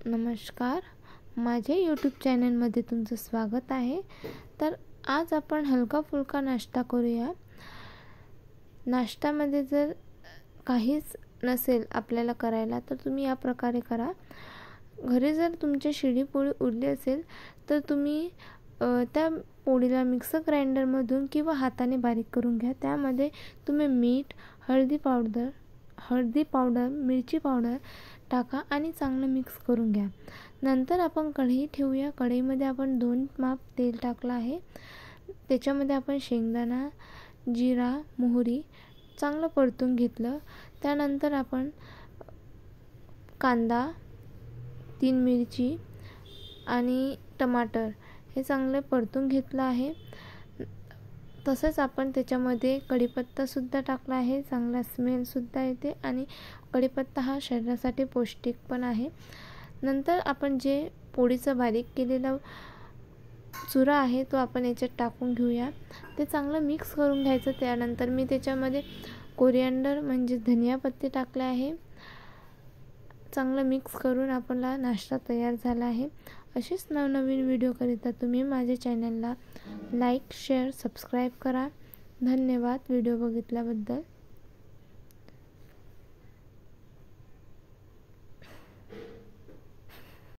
नमस्कार, माझ्या यूट्यूब चॅनलमध्ये तुमचं स्वागत आहे। तर आज आपण हलका फुलका नाश्ता करूया। नाश्त्यामध्ये जर काहीच नसेल आपल्याला करायला तर तुम्ही या प्रकारे करा। घरी जर तुमची शिळी पोळी उरली असेल तर तुम्ही त्या पोळीला मिक्सर ग्राइंडरमधून किंवा हाताने बारीक करून घ्या। त्यामध्ये तुम्ही मीठ, हळदी पावडर, मिरची पावडर टाका आणि चांगलं मिक्स करून घ्या। नंतर आपण कढई ठेवूया। कढईमध्ये आपण 2 माप तेल टाकलं आहे। त्याच्यामध्ये आपण शेंगदाणा, जिरा, मोहरी चांगलं परतून घेतलं। त्यानंतर आपण कांदा, 3 मिरची आणि टमाटर हे चांगले परतून घेतलं आहे। तसेच आपण त्याच्यामध्ये कढीपत्ता सुद्धा टाकला आहे। चांगला स्मेल सुद्धा येते आणि कढीपत्ता हा शरीरासाठी पौष्टिक पण आहे। नंतर आपण जे पोळीचा बारीक केलेला चुरा आहे तो आपण याच्यात टाकून घेऊया। ते चांगलं मिक्स करून घ्यायचं। त्यानंतर मी त्याच्यामध्ये कोरिअँडर म्हणजे धनिया पत्ते टाकले आहे। चांगलं मिक्स करून आपला नाश्ता तयार झाला आहे। असेच नवनवीन व्हिडिओकरिता तुम्ही माझ्या चॅनलला लाईक, शेअर, सबस्क्राईब करा। धन्यवाद व्हिडिओ बघितल्याबद्दल।